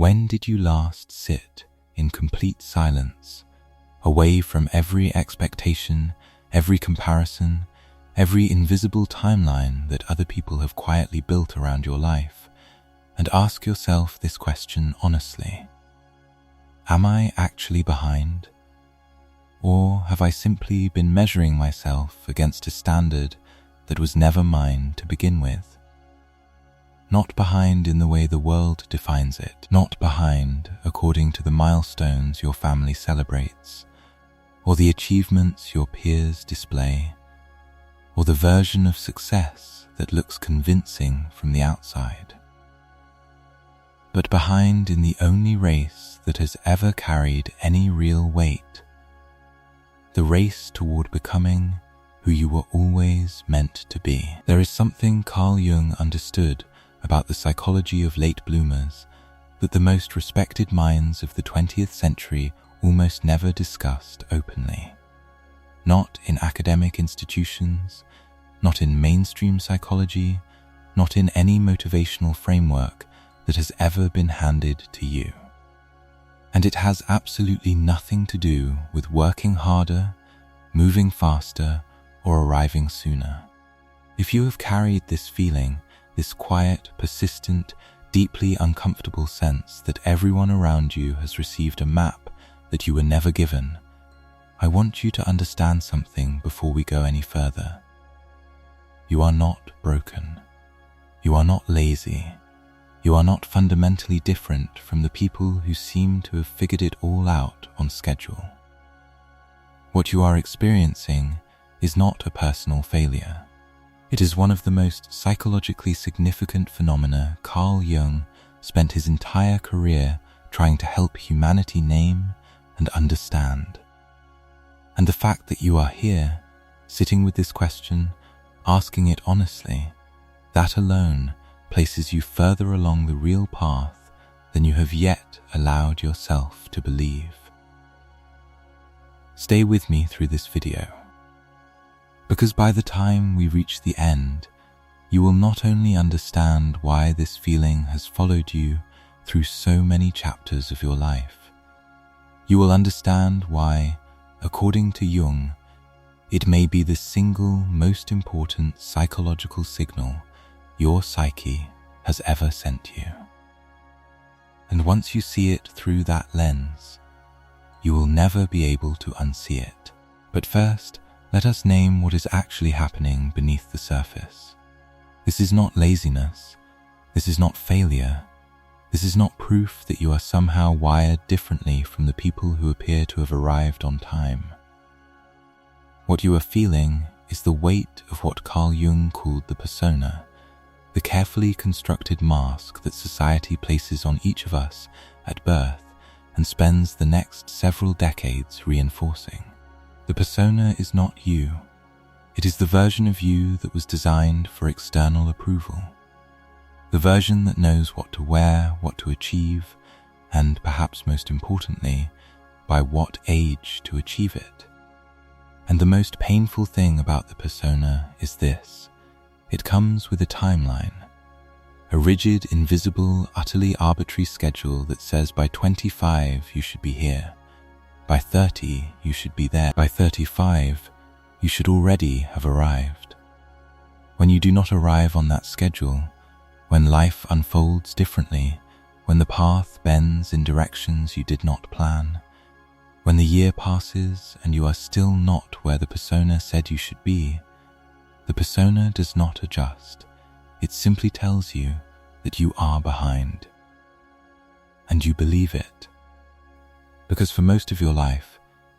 When did you last sit in complete silence, away from every expectation, every comparison, every invisible timeline that other people have quietly built around your life, and ask yourself this question honestly? Am I actually behind? Or have I simply been measuring myself against a standard that was never mine to begin with? Not behind in the way the world defines it, not behind according to the milestones your family celebrates, or the achievements your peers display, or the version of success that looks convincing from the outside, but behind in the only race that has ever carried any real weight, the race toward becoming who you were always meant to be. There is something Carl Jung understood about the psychology of late bloomers that the most respected minds of the 20th century almost never discussed openly. Not in academic institutions, not in mainstream psychology, not in any motivational framework that has ever been handed to you. And it has absolutely nothing to do with working harder, moving faster, or arriving sooner. If you have carried this feeling, this quiet, persistent, deeply uncomfortable sense that everyone around you has received a map that you were never given, I want you to understand something before we go any further. You are not broken. You are not lazy. You are not fundamentally different from the people who seem to have figured it all out on schedule. What you are experiencing is not a personal failure. It is one of the most psychologically significant phenomena Carl Jung spent his entire career trying to help humanity name and understand. And the fact that you are here, sitting with this question, asking it honestly, that alone places you further along the real path than you have yet allowed yourself to believe. Stay with me through this video, because by the time we reach the end, you will not only understand why this feeling has followed you through so many chapters of your life, you will understand why, according to Jung, it may be the single most important psychological signal your psyche has ever sent you. And once you see it through that lens, you will never be able to unsee it. But first, let us name what is actually happening beneath the surface. This is not laziness. This is not failure. This is not proof that you are somehow wired differently from the people who appear to have arrived on time. What you are feeling is the weight of what Carl Jung called the persona, the carefully constructed mask that society places on each of us at birth and spends the next several decades reinforcing. The persona is not you. It is the version of you that was designed for external approval. The version that knows what to wear, what to achieve, and perhaps most importantly, by what age to achieve it. And the most painful thing about the persona is this: it comes with a timeline, a rigid, invisible, utterly arbitrary schedule that says by 25 you should be here, by 30 you should be there, by 35 you should already have arrived. When you do not arrive on that schedule, when life unfolds differently, when the path bends in directions you did not plan, when the year passes and you are still not where the persona said you should be, the persona does not adjust. It simply tells you that you are behind. And you believe it. Because for most of your life,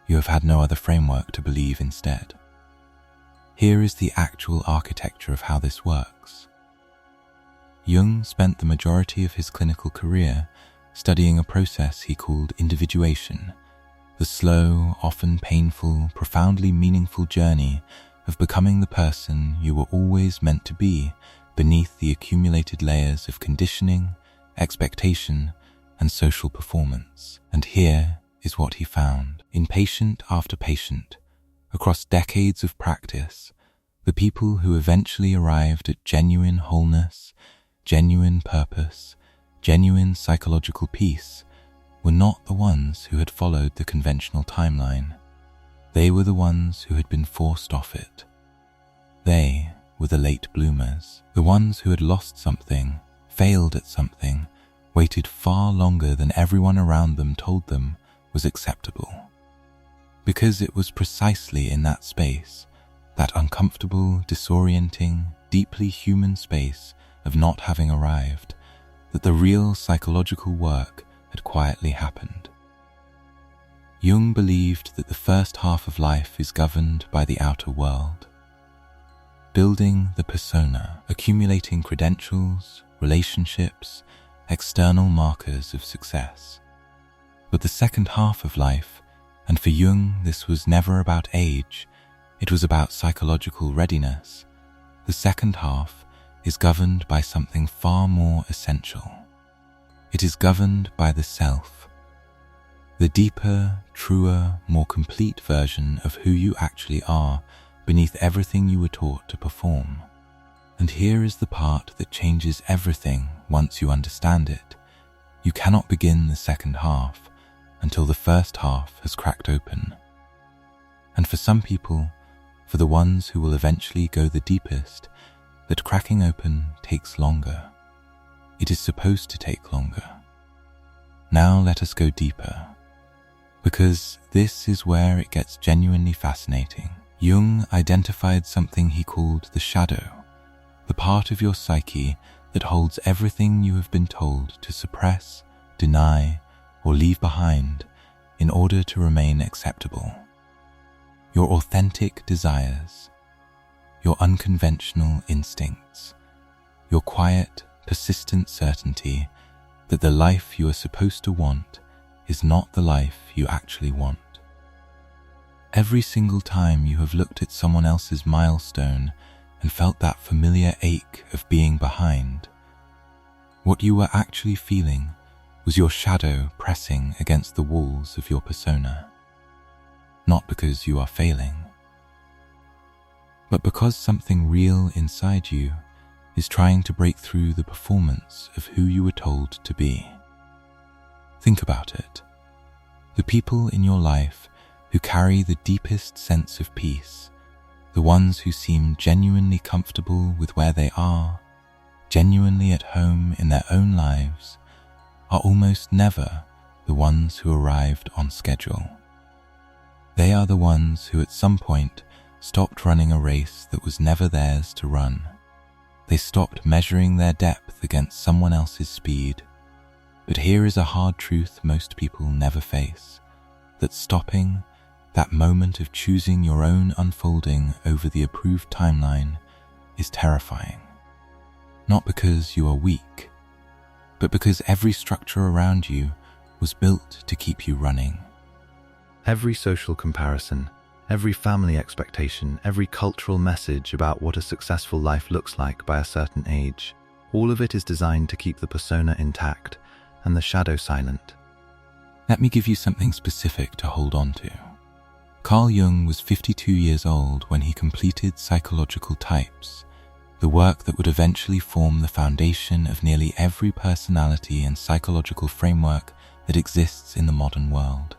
you have had no other framework to believe instead. Here is the actual architecture of how this works. Jung spent the majority of his clinical career studying a process he called individuation, the slow, often painful, profoundly meaningful journey of becoming the person you were always meant to be beneath the accumulated layers of conditioning, expectation, and social performance. And here is what he found. In patient after patient, across decades of practice, the people who eventually arrived at genuine wholeness, genuine purpose, genuine psychological peace were not the ones who had followed the conventional timeline. They were the ones who had been forced off it. They were the late bloomers, the ones who had lost something, failed at something, waited far longer than everyone around them told them was acceptable. Because it was precisely in that space, that uncomfortable, disorienting, deeply human space of not having arrived, that the real psychological work had quietly happened. Jung believed that the first half of life is governed by the outer world. Building the persona, accumulating credentials, relationships, external markers of success. But the second half of life, and for Jung this was never about age, it was about psychological readiness. The second half is governed by something far more essential. It is governed by the self, the deeper, truer, more complete version of who you actually are beneath everything you were taught to perform. And here is the part that changes everything once you understand it. You cannot begin the second half until the first half has cracked open. And for some people, for the ones who will eventually go the deepest, that cracking open takes longer. It is supposed to take longer. Now let us go deeper, because this is where it gets genuinely fascinating. Jung identified something he called the shadow, the part of your psyche that holds everything you have been told to suppress, deny, or leave behind in order to remain acceptable. Your authentic desires, your unconventional instincts, your quiet, persistent certainty that the life you are supposed to want is not the life you actually want. Every single time you have looked at someone else's milestone and felt that familiar ache of being behind, what you were actually feeling was your shadow pressing against the walls of your persona. Not because you are failing, but because something real inside you is trying to break through the performance of who you were told to be. Think about it. The people in your life who carry the deepest sense of peace, the ones who seem genuinely comfortable with where they are, genuinely at home in their own lives, are almost never the ones who arrived on schedule. They are the ones who at some point stopped running a race that was never theirs to run. They stopped measuring their depth against someone else's speed. But here is a hard truth most people never face, that stopping, that moment of choosing your own unfolding over the approved timeline, is terrifying. Not because you are weak, but because every structure around you was built to keep you running. Every social comparison, every family expectation, every cultural message about what a successful life looks like by a certain age, all of it is designed to keep the persona intact and the shadow silent. Let me give you something specific to hold on to. Carl Jung was 52 years old when he completed Psychological Types, the work that would eventually form the foundation of nearly every personality and psychological framework that exists in the modern world.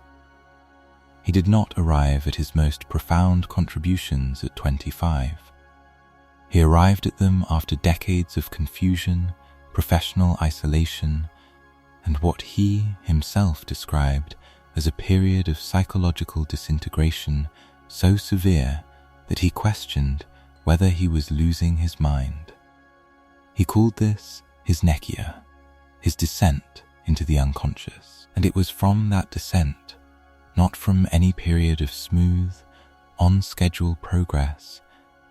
He did not arrive at his most profound contributions at 25. He arrived at them after decades of confusion, professional isolation, and what he himself described as a period of psychological disintegration so severe that he questioned whether he was losing his mind. He called this his nekia, his descent into the unconscious, and it was from that descent, not from any period of smooth, on-schedule progress,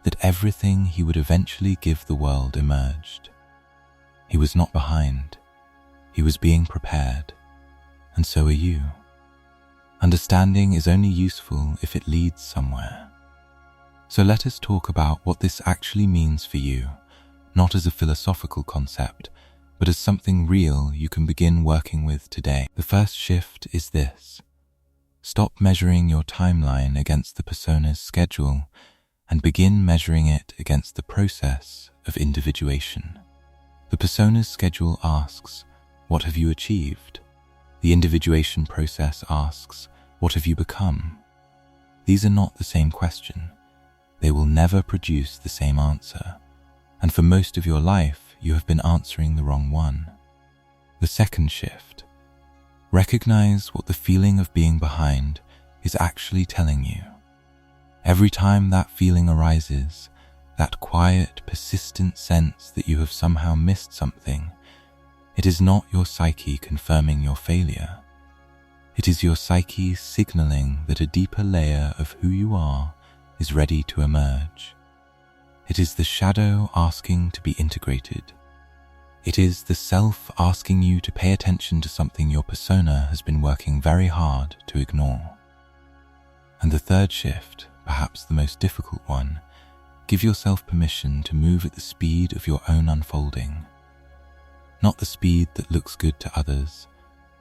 that everything he would eventually give the world emerged. He was not behind. He was being prepared, and so are you. Understanding is only useful if it leads somewhere. So let us talk about what this actually means for you, not as a philosophical concept, but as something real you can begin working with today. The first shift is this. Stop measuring your timeline against the persona's schedule and begin measuring it against the process of individuation. The persona's schedule asks, what have you achieved? The individuation process asks, what have you become? These are not the same question. They will never produce the same answer, and for most of your life, you have been answering the wrong one. The second shift. Recognize what the feeling of being behind is actually telling you. Every time that feeling arises, that quiet, persistent sense that you have somehow missed something, it is not your psyche confirming your failure. It is your psyche signaling that a deeper layer of who you are is ready to emerge. It is the shadow asking to be integrated. It is the self asking you to pay attention to something your persona has been working very hard to ignore. And the third shift, perhaps the most difficult one, give yourself permission to move at the speed of your own unfolding. Not the speed that looks good to others,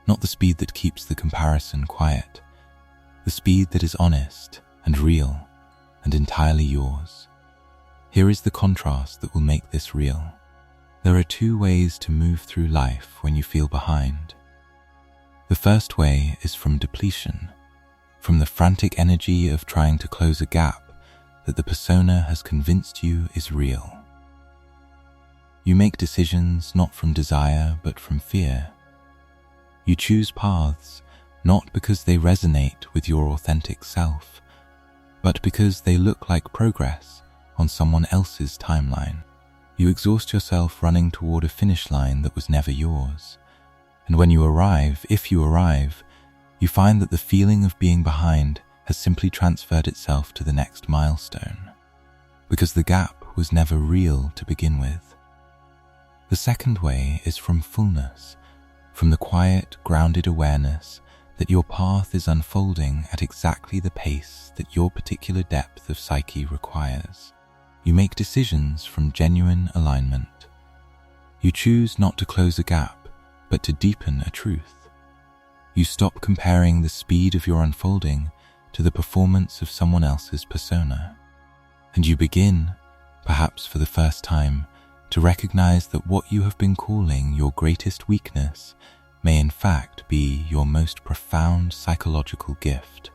not the speed that keeps the comparison quiet, the speed that is honest and real and entirely yours. Here is the contrast that will make this real. There are two ways to move through life when you feel behind. The first way is from depletion, from the frantic energy of trying to close a gap that the persona has convinced you is real. You make decisions not from desire but from fear. You choose paths not because they resonate with your authentic self, but because they look like progress on someone else's timeline. You exhaust yourself running toward a finish line that was never yours. And when you arrive, if you arrive, you find that the feeling of being behind has simply transferred itself to the next milestone, because the gap was never real to begin with. The second way is from fullness, from the quiet, grounded awareness that your path is unfolding at exactly the pace that your particular depth of psyche requires. You make decisions from genuine alignment. You choose not to close a gap, but to deepen a truth. You stop comparing the speed of your unfolding to the performance of someone else's persona. And you begin, perhaps for the first time, to recognize that what you have been calling your greatest weakness may in fact be your most profound psychological gift.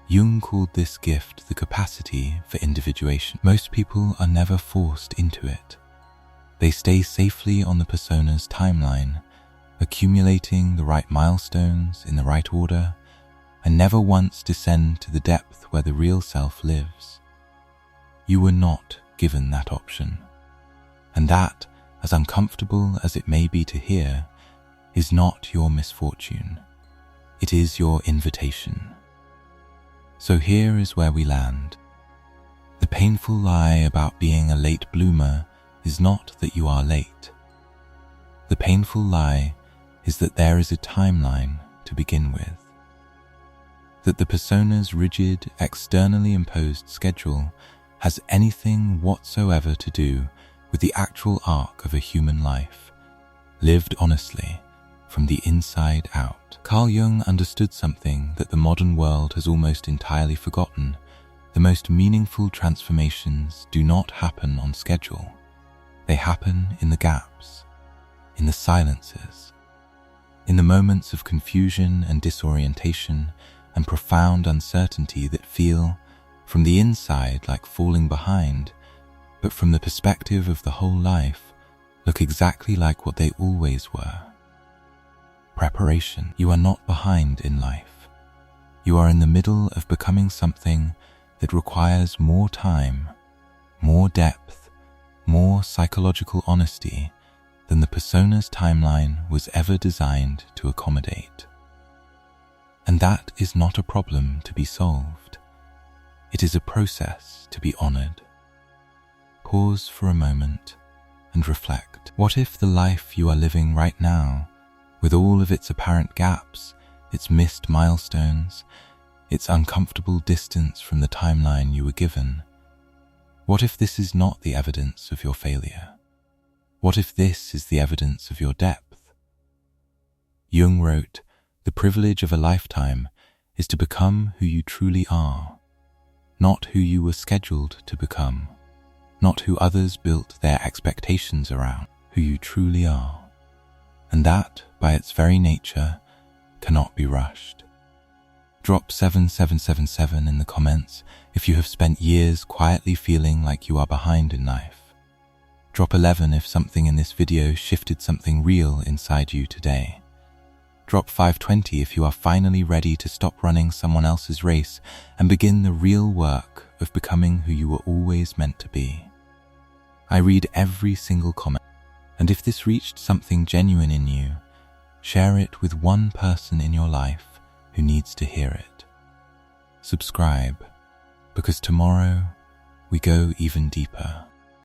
Jung called this gift the capacity for individuation. Most people are never forced into it. They stay safely on the persona's timeline, accumulating the right milestones in the right order, and never once descend to the depth where the real self lives. You were not given that option. And that, as uncomfortable as it may be to hear, is not your misfortune. It is your invitation. So here is where we land. The painful lie about being a late bloomer is not that you are late. The painful lie is that there is a timeline to begin with. That the persona's rigid, externally imposed schedule has anything whatsoever to do with the actual arc of a human life, lived honestly, from the inside out. Carl Jung understood something that the modern world has almost entirely forgotten. The most meaningful transformations do not happen on schedule. They happen in the gaps, in the silences, in the moments of confusion and disorientation and profound uncertainty that feel, from the inside, like falling behind, but from the perspective of the whole life, look exactly like what they always were. Preparation. You are not behind in life. You are in the middle of becoming something that requires more time, more depth, more psychological honesty than the persona's timeline was ever designed to accommodate. And that is not a problem to be solved. It is a process to be honored. Pause for a moment and reflect. What if the life you are living right now, with all of its apparent gaps, its missed milestones, its uncomfortable distance from the timeline you were given, what if this is not the evidence of your failure? What if this is the evidence of your depth? Jung wrote, "The privilege of a lifetime is to become who you truly are, not who you were scheduled to become, not who others built their expectations around, who you truly are." and that, by its very nature, cannot be rushed. Drop 7777 in the comments if you have spent years quietly feeling like you are behind in life. Drop 11 if something in this video shifted something real inside you today. Drop 520 if you are finally ready to stop running someone else's race and begin the real work of becoming who you were always meant to be. I read every single comment, and if this reached something genuine in you, share it with one person in your life who needs to hear it. Subscribe, because tomorrow we go even deeper.